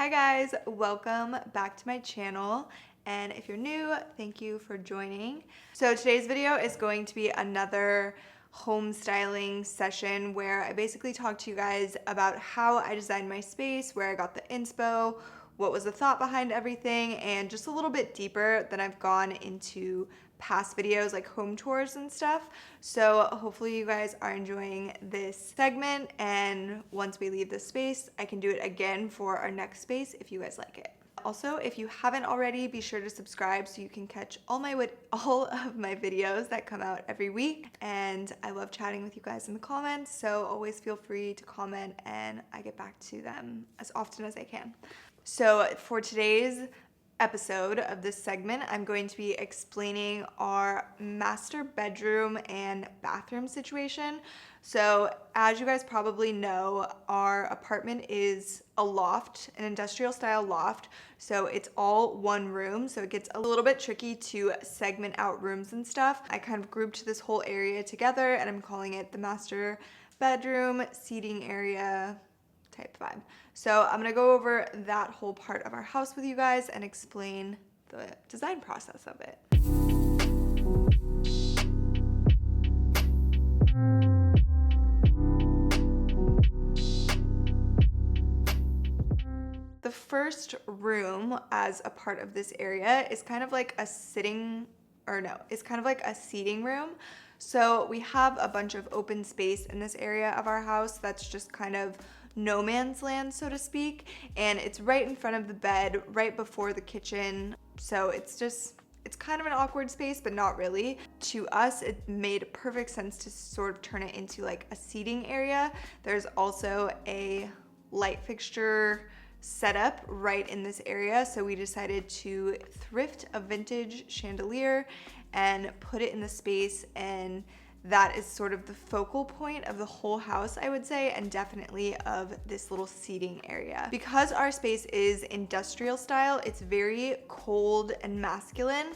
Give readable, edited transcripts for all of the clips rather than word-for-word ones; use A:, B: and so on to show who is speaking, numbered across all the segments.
A: Hi guys, welcome back to my channel. And if you're new, thank you for joining. So today's video is going to be another home styling session where I basically talk to you guys about how I designed my space, where I got the inspo, what was the thought behind everything, and just a little bit deeper than I've gone into past videos like home tours and stuff. So hopefully you guys are enjoying this segment, and once we leave this space, I can do it again for our next space if you guys like it. Also, if you haven't already, be sure to subscribe so you can catch all of my videos that come out every week. And I love chatting with you guys in the comments, so always feel free to comment and I get back to them as often as I can. So for today's episode of this segment, I'm going to be explaining our master bedroom and bathroom situation. So as you guys probably know, our apartment is a loft, an industrial style loft. So it's all one room. So it gets a little bit tricky to segment out rooms and stuff. I kind of grouped this whole area together and I'm calling it the master bedroom seating area type vibe. So I'm gonna go over that whole part of our house with you guys and explain the design process of it. The first room as a part of this area is kind of like a seating room. So we have a bunch of open space in this area of our house that's just kind of no man's land, so to speak, and it's right in front of the bed, right before the kitchen. So it's kind of an awkward space, but not really. To us, it made perfect sense to sort of turn it into like a seating area. There's also a light fixture setup right in this area, so we decided to thrift a vintage chandelier and put it in the space, and that is sort of the focal point of the whole house, I would say, and definitely of this little seating area. Because our space is industrial style, it's very cold and masculine,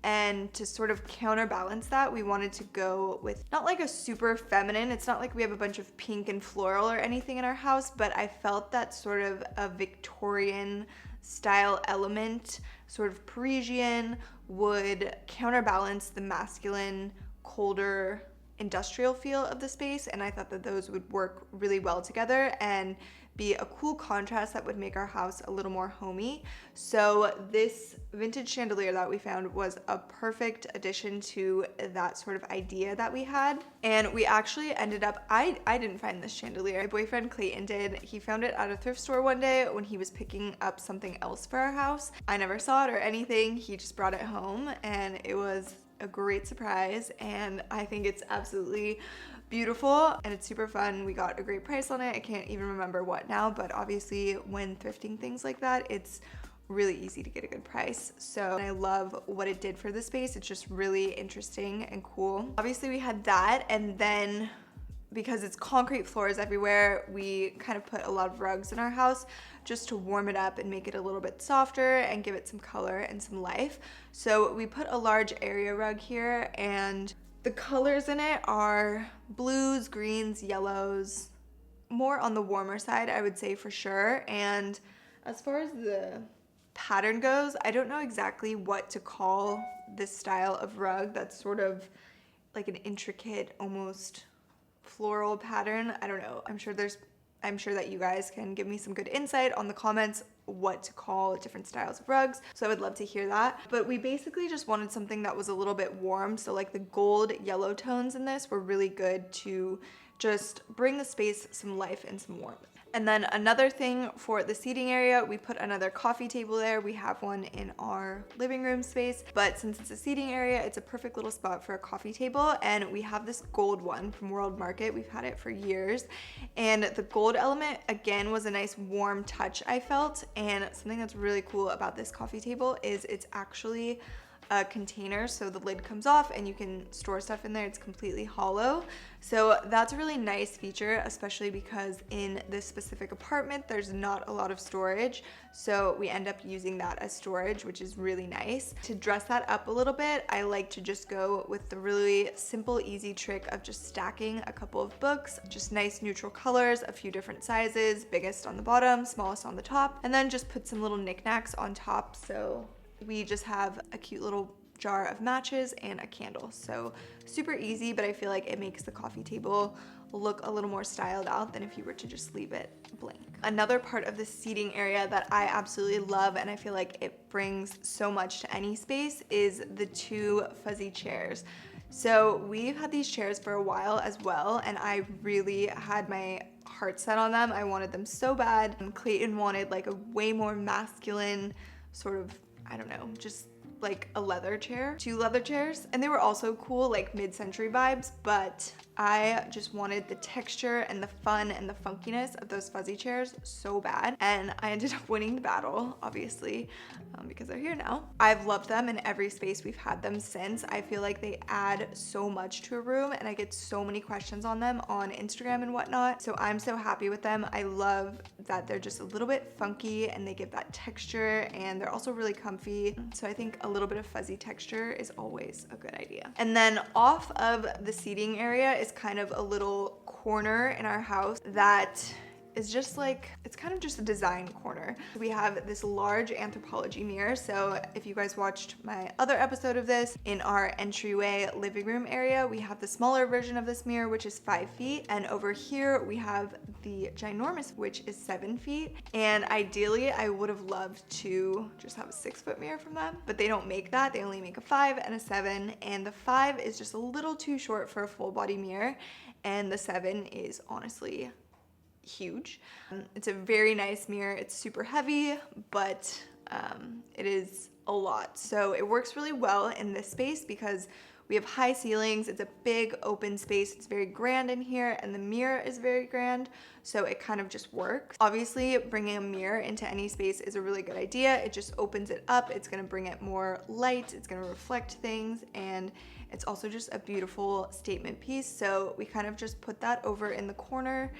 A: and to sort of counterbalance that, we wanted to go with not like a super feminine, it's not like we have a bunch of pink and floral or anything in our house, but I felt that sort of a Victorian style element, sort of Parisian, would counterbalance the masculine, colder, industrial feel of the space, and I thought that those would work really well together and be a cool contrast that would make our house a little more homey. So this vintage chandelier that we found was a perfect addition to that sort of idea that we had. And we actually ended up, I didn't find this chandelier, my boyfriend Clayton did. He found it at a thrift store one day when he was picking up something else for our house. I never saw it or anything, he just brought it home, and it was a great surprise, and I think it's absolutely beautiful and it's super fun. We got a great price on it. I can't even remember what now, but obviously when thrifting things like that, it's really easy to get a good price. So I love what it did for the space. It's just really interesting and cool. Obviously we had that, and then because it's concrete floors everywhere, we kind of put a lot of rugs in our house just to warm it up and make it a little bit softer and give it some color and some life. So we put a large area rug here, and the colors in it are blues, greens, yellows, more on the warmer side, I would say, for sure. And as far as the pattern goes, I don't know exactly what to call this style of rug that's sort of like an intricate, almost floral pattern. I don't know. I'm sure that you guys can give me some good insight on the comments what to call different styles of rugs. So I would love to hear that. But we basically just wanted something that was a little bit warm. So like the gold yellow tones in this were really good to just bring the space some life and some warmth. And then another thing for the seating area, we put another coffee table there. We have one in our living room space, but since it's a seating area, it's a perfect little spot for a coffee table. And we have this gold one from World Market. We've had it for years. And the gold element, again, was a nice warm touch, I felt. And something that's really cool about this coffee table is it's actually a container, so the lid comes off and you can store stuff in there. It's completely hollow. So that's a really nice feature, especially because in this specific apartment, there's not a lot of storage. So we end up using that as storage, which is really nice. To dress that up a little bit, I like to just go with the really simple, easy trick of just stacking a couple of books, just nice neutral colors, a few different sizes, biggest on the bottom, smallest on the top, and then just put some little knickknacks on top. So we just have a cute little jar of matches and a candle. So super easy, but I feel like it makes the coffee table look a little more styled out than if you were to just leave it blank. Another part of the seating area that I absolutely love, and I feel like it brings so much to any space, is the 2 fuzzy chairs. So we've had these chairs for a while as well, and I really had my heart set on them. I wanted them so bad. And Clayton wanted like a way more masculine sort of, I don't know, just like a leather chair, 2 leather chairs. And they were also cool, like mid-century vibes, but I just wanted the texture and the fun and the funkiness of those fuzzy chairs so bad. And I ended up winning the battle, obviously, because they're here now. I've loved them in every space we've had them since. I feel like they add so much to a room, and I get so many questions on them on Instagram and whatnot. So I'm so happy with them. I love that they're just a little bit funky and they give that texture, and they're also really comfy. So I think a little bit of fuzzy texture is always a good idea. And then off of the seating area is kind of a little corner in our house that is just like, it's kind of just a design corner. We have this large Anthropologie mirror. So if you guys watched my other episode of this, in our entryway living room area, we have the smaller version of this mirror, which is 5 feet. And over here we have the ginormous, which is 7 feet. And ideally I would have loved to just have a 6-foot mirror from them, but they don't make that. They only make a 5 and a 7. And the 5 is just a little too short for a full body mirror. And the 7 is honestly huge. It's a very nice mirror. It's super heavy, but it is a lot. So it works really well in this space because we have high ceilings. It's a big open space. It's very grand in here, and the mirror is very grand. So it kind of just works. Obviously, bringing a mirror into any space is a really good idea. It just opens it up. It's gonna bring it more light. It's gonna reflect things, and it's also just a beautiful statement piece. So we kind of just put that over in the corner,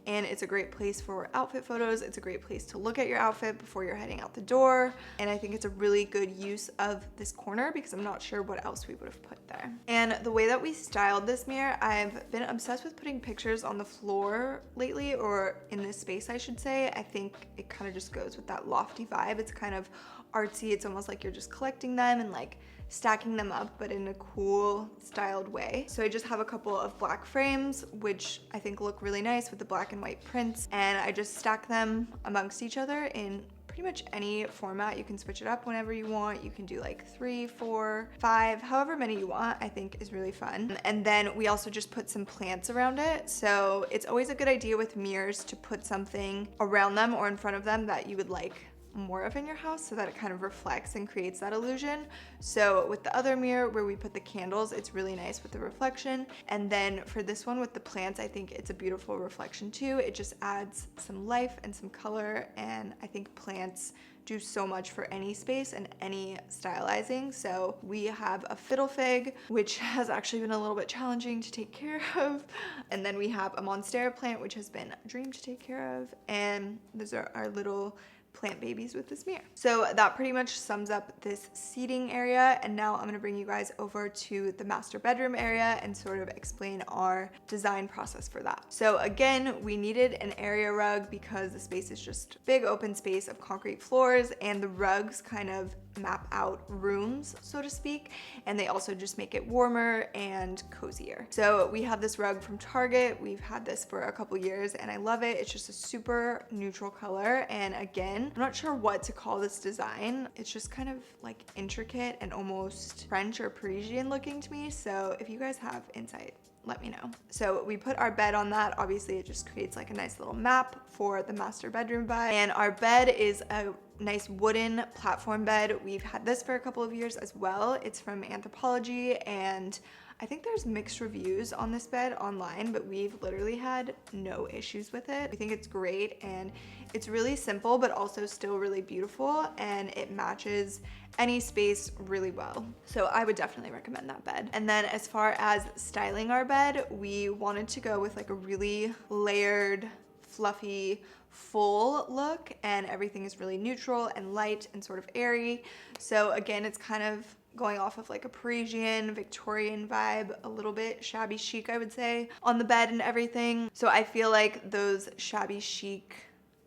A: and it's a great place for outfit photos. It's a great place to look at your outfit before you're heading out the door. And I think it's a really good use of this corner because I'm not sure what else we would have put there. And the way that we styled this mirror, I've been obsessed with putting pictures on the floor lately, or in this space, I should say. I think it kind of just goes with that lofty vibe. It's kind of artsy. It's almost like you're just collecting them and like stacking them up, but in a cool styled way. So I just have a couple of black frames, which I think look really nice with the black and white prints. And I just stack them amongst each other in pretty much any format. You can switch it up whenever you want. You can do like 3, 4, 5, however many you want, I think is really fun. And then we also just put some plants around it. So it's always a good idea with mirrors to put something around them or in front of them that you would like more of in your house, so that it kind of reflects and creates that illusion. So with the other mirror where we put the candles, it's really nice with the reflection. And then for this one with the plants, I think it's a beautiful reflection too. It just adds some life and some color, and I think plants do so much for any space and any stylizing. So we have a fiddle fig, which has actually been a little bit challenging to take care of. And then we have a monstera plant, which has been a dream to take care of. And those are our little plant babies with this mirror. So that pretty much sums up this seating area. And now I'm gonna bring you guys over to the master bedroom area and sort of explain our design process for that. So again, we needed an area rug because the space is just big open space of concrete floors, and the rugs kind of map out rooms, so to speak, and they also just make it warmer and cozier. So we have this rug from Target. We've had this for a couple years and I love it. It's just a super neutral color, and again, I'm not sure what to call this design. It's just kind of like intricate and almost French or Parisian looking to me. So if you guys have insight, let me know. So we put our bed on that. Obviously it just creates like a nice little map for the master bedroom vibe. And our bed is a nice wooden platform bed. We've had this for a couple of years as well. It's from Anthropologie, and I think there's mixed reviews on this bed online, but we've literally had no issues with it. We think it's great, and it's really simple, but also still really beautiful, and it matches any space really well. So I would definitely recommend that bed. And then as far as styling our bed, we wanted to go with like a really layered, fluffy, full look, and everything is really neutral and light and sort of airy. So again, it's kind of going off of like a Parisian, Victorian vibe, a little bit shabby chic, I would say, on the bed and everything. So I feel like those shabby chic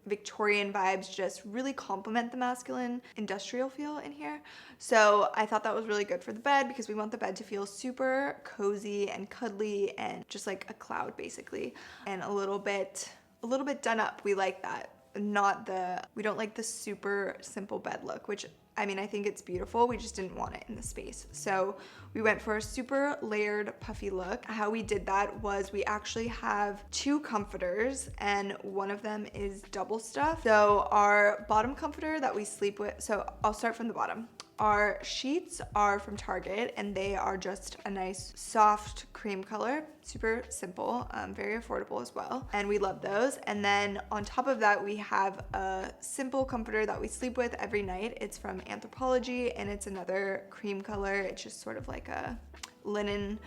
A: Victorian vibes just really complement the masculine industrial feel in here. So I thought that was really good for the bed because we want the bed to feel super cozy and cuddly and just like a cloud basically, and a little bit done up. We like that. We don't like the super simple bed look, which I mean, I think it's beautiful. We just didn't want it in the space. So we went for a super layered, puffy look. How we did that was we actually have 2 comforters, and one of them is double stuffed. So our bottom comforter that we sleep with, so I'll start from the bottom. Our sheets are from Target, and they are just a nice soft cream color, super simple, very affordable as well, and we love those. And then on top of that, we have a simple comforter that we sleep with every night. It's from Anthropologie, and it's another cream color. It's just sort of like a linen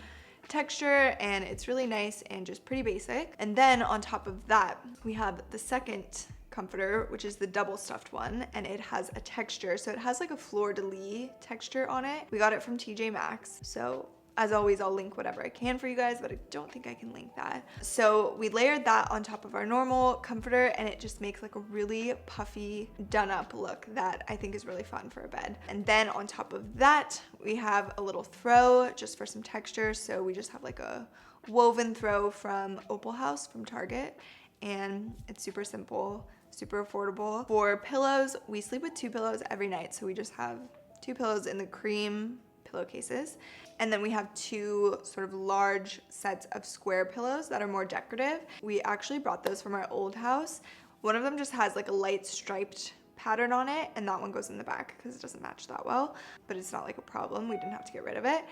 A: texture, and it's really nice and just pretty basic. And then on top of that, we have the second comforter, which is the double stuffed one, and it has a texture, so it has like a fleur-de-lis texture on it. We got it from TJ Maxx. So as always, I'll link whatever I can for you guys, but I don't think I can link that. So we layered that on top of our normal comforter, and it just makes like a really puffy, done up look that I think is really fun for a bed. And then on top of that, we have a little throw just for some texture. So we just have like a woven throw from Opal House from Target, and it's super simple, super affordable. For pillows, we sleep with 2 pillows every night, so we just have 2 pillows in the cream pillowcases, and then we have 2 sort of large sets of square pillows that are more decorative. We actually brought those from our old house. One of them just has like a light striped pattern on it, and that one goes in the back because it doesn't match that well, but it's not like a problem. We didn't have to get rid of it.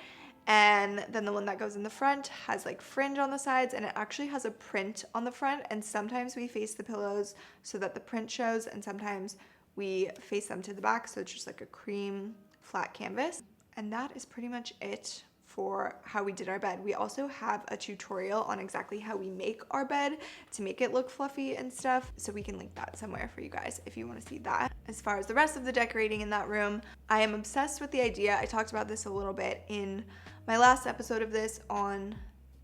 A: And then the one that goes in the front has like fringe on the sides, and it actually has a print on the front, and sometimes we face the pillows so that the print shows, and sometimes we face them to the back, so it's just like a cream flat canvas. And that is pretty much it for how we did our bed. We also have a tutorial on exactly how we make our bed to make it look fluffy and stuff, so we can link that somewhere for you guys if you want to see that. As far as the rest of the decorating in that room, I am obsessed with the idea. I talked about this a little bit in my last episode of this on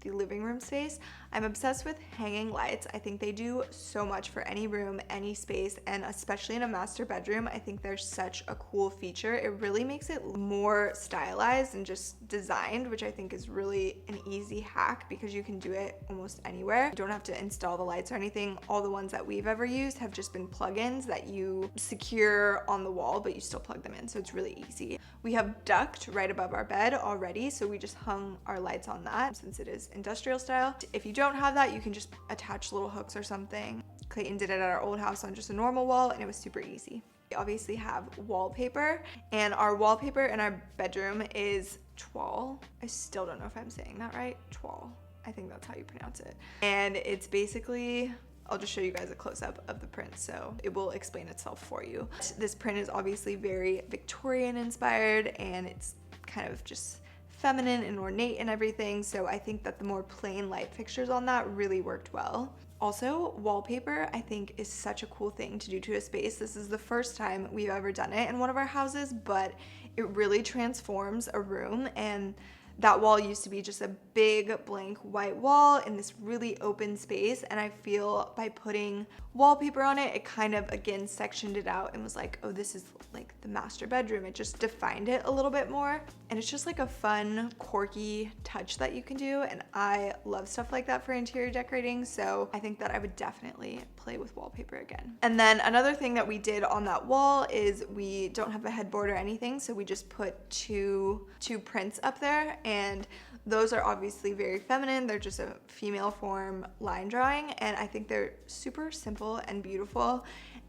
A: the living room space. I'm obsessed with hanging lights. I think they do so much for any room, any space, and especially in a master bedroom, I think they're such a cool feature. It really makes it more stylized and just designed, which I think is really an easy hack because you can do it almost anywhere. You don't have to install the lights or anything. All the ones that we've ever used have just been plugins that you secure on the wall, but you still plug them in, so it's really easy. We have duct right above our bed already, so we just hung our lights on that since it is industrial style. If you don't have that, you can just attach little hooks or something. Clayton did it at our old house on just a normal wall, and it was super easy. We obviously have wallpaper, and our wallpaper in our bedroom is toile. I still don't know if I'm saying that right. Toile. I think that's how you pronounce it. And it's basically, I'll just show you guys a close-up of the print so it will explain itself for you. This print is obviously very Victorian inspired, and it's kind of just feminine and ornate and everything, so I think that the more plain light fixtures on that really worked well. Also, wallpaper I think is such a cool thing to do to a space. This is the first time we've ever done it in one of our houses, but it really transforms a room, and that wall used to be just a big blank white wall in this really open space, and I feel by putting wallpaper on it, it kind of again sectioned it out and was like, oh, this is like the master bedroom. It just defined it a little bit more, and it's just like a fun, quirky touch that you can do, and I love stuff like that for interior decorating, so I think that I would definitely play with wallpaper again. And then another thing that we did on that wall is we don't have a headboard or anything, so we just put two prints up there, and those are obviously very feminine. They're just a female form line drawing, and I think they're super simple and beautiful,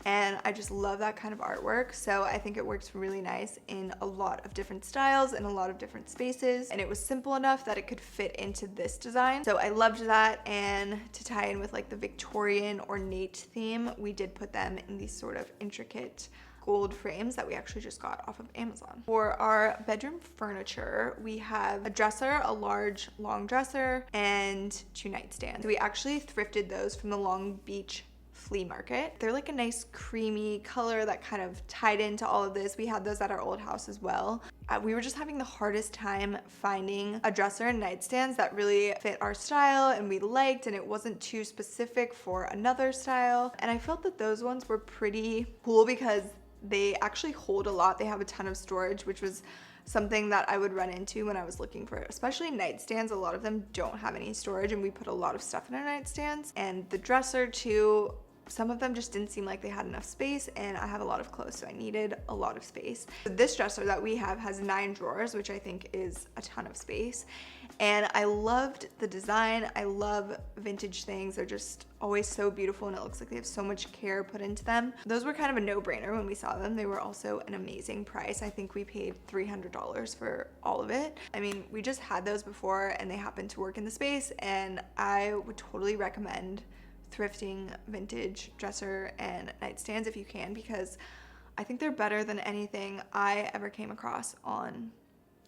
A: and I just love that kind of artwork. So I think it works really nice in a lot of different styles and a lot of different spaces, and it was simple enough that it could fit into this design. So I loved that. And to tie in with like the Victorian ornate theme, we did put them in these sort of intricate gold frames that we actually just got off of Amazon. For our bedroom furniture, we have a dresser, a large long dresser, and 2 nightstands. We actually thrifted those from the Long Beach flea market. They're like a nice creamy color that kind of tied into all of this. We had those at our old house as well. We were just having the hardest time finding a dresser and nightstands that really fit our style and we liked, and it wasn't too specific for another style. And I felt that those ones were pretty cool because they actually hold a lot. They have a ton of storage, which was something that I would run into when I was looking for, especially nightstands. A lot of them don't have any storage, and we put a lot of stuff in our nightstands. And the dresser too, some of them just didn't seem like they had enough space, and I have a lot of clothes, so I needed a lot of space. This dresser that we have has 9 drawers, which I think is a ton of space. And I loved the design. I love vintage things. They're just always so beautiful, and it looks like they have so much care put into them. Those were kind of a no-brainer when we saw them. They were also an amazing price. I think we paid $300 for all of it. I mean, we just had those before and they happened to work in the space, and I would totally recommend thrifting vintage dresser and nightstands if you can, because I think they're better than anything I ever came across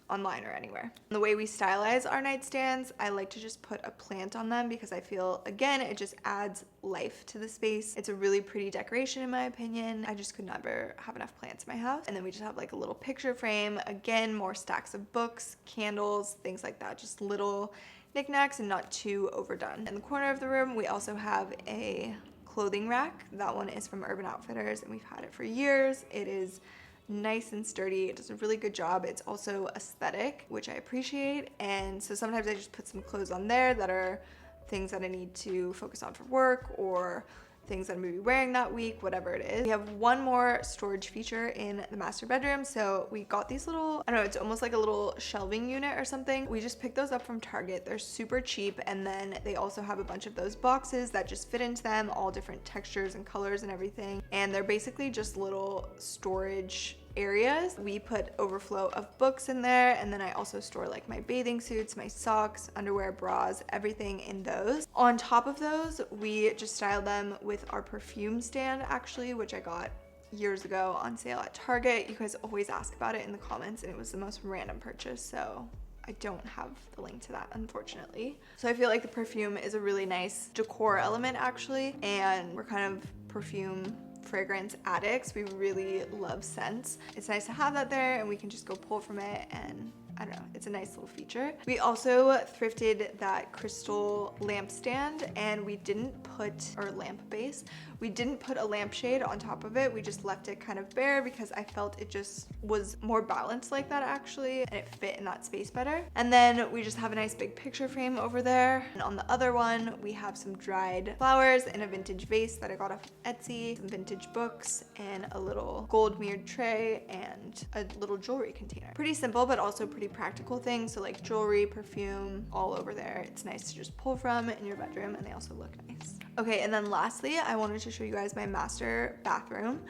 A: online or anywhere. The way we stylize our nightstands, I like to just put a plant on them because I feel, again, it just adds life to the space. It's a really pretty decoration in my opinion. I just could never have enough plants in my house. And then we just have like a little picture frame, again, more stacks of books, candles, things like that, just little knickknacks and not too overdone. In the corner of the room, we also have a clothing rack. That one is from Urban Outfitters and we've had it for years. It is nice and sturdy. It does a really good job. It's also aesthetic, which I appreciate. And so sometimes I just put some clothes on there that are things that I need to focus on for work, or things that I'm gonna be wearing that week, whatever it is. We have one more storage feature in the master bedroom. So we got these little, I don't know, it's almost like a little shelving unit or something. We just picked those up from Target. They're super cheap. And then they also have a bunch of those boxes that just fit into them, all different textures and colors and everything. And they're basically just little storage areas. We put overflow of books in there, and then I also store like my bathing suits, my socks, underwear, bras, everything in those. On top of those, we just styled them with our perfume stand actually, which I got years ago on sale at Target. You guys always ask about it in the comments, and it was the most random purchase, so I don't have the link to that, unfortunately. So I feel like the perfume is a really nice decor element actually, and we're kind of perfume fragrance addicts. We really love scents. It's nice to have that there, and we can just go pull from it, and I don't know, it's a nice little feature. We also thrifted that crystal lamp stand, and we didn't put, or lamp base, we didn't put a lampshade on top of it. We just left it kind of bare because I felt it just was more balanced like that actually, and it fit in that space better. And then we just have a nice big picture frame over there. And on the other one, we have some dried flowers in a vintage vase that I got off Etsy, some vintage books, and a little gold mirrored tray, and a little jewelry container. Pretty simple, but also pretty practical things. So like jewelry, perfume, all over there. It's nice to just pull from in your bedroom, and they also look nice. Okay, and then lastly, I wanted to show you guys my master bathroom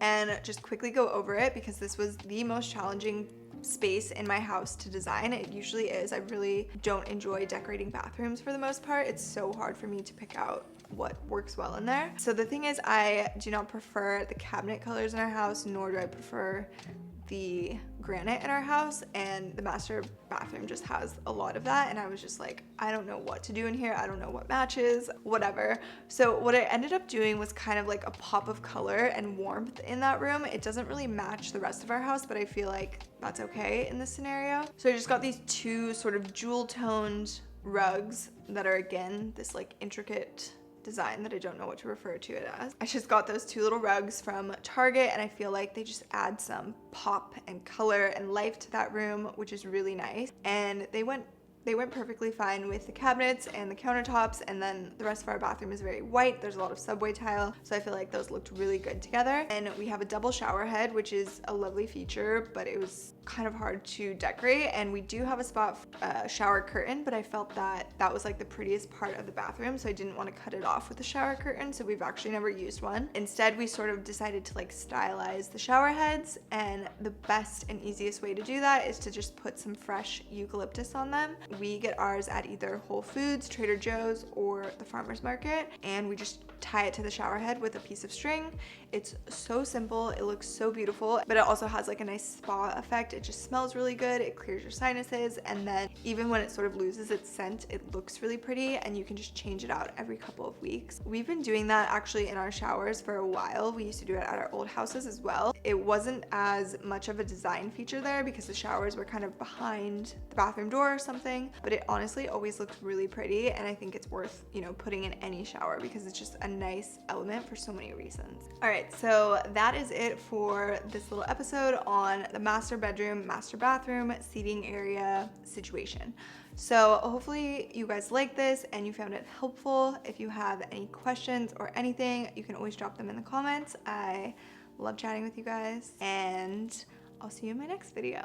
A: and just quickly go over it because this was the most challenging space in my house to design. It usually is. I really don't enjoy decorating bathrooms for the most part. It's so hard for me to pick out what works well in there. So the thing is, I do not prefer the cabinet colors in our house, nor do I prefer the granite in our house, and the master bathroom just has a lot of that, and I was just like, I don't know what to do in here. I don't know what matches, whatever. So what I ended up doing was kind of like a pop of color and warmth in that room. It doesn't really match the rest of our house, but I feel like that's okay in this scenario. So I just got these 2 sort of jewel toned rugs that are, again, this like intricate design that I don't know what to refer to it as. I just got those 2 little rugs from Target, and I feel like they just add some pop and color and life to that room, which is really nice. And they went They went perfectly fine with the cabinets and the countertops, and then the rest of our bathroom is very white. There's a lot of subway tile, so I feel like those looked really good together. And we have a double shower head, which is a lovely feature, but it was kind of hard to decorate. And we do have a spot for a shower curtain, but I felt that that was like the prettiest part of the bathroom, so I didn't want to cut it off with the shower curtain, so we've actually never used one. Instead, we sort of decided to like stylize the shower heads, and the best and easiest way to do that is to just put some fresh eucalyptus on them. We get ours at either Whole Foods, Trader Joe's, or the farmer's market, and we just tie it to the shower head with a piece of string. It's so simple, it looks so beautiful, but it also has like a nice spa effect. It just smells really good, it clears your sinuses, and then even when it sort of loses its scent, it looks really pretty, and you can just change it out every couple of weeks. We've been doing that actually in our showers for a while. We used to do it at our old houses as well. It wasn't as much of a design feature there because the showers were kind of behind the bathroom door or something, but it honestly always looks really pretty, and I think it's worth, you know, putting in any shower because it's just a nice element for so many reasons. All right, so that is it for this little episode on the master bedroom, master bathroom, seating area situation. So hopefully you guys like this and you found it helpful. If you have any questions or anything, you can always drop them in the comments. I love chatting with you guys, and I'll see you in my next video.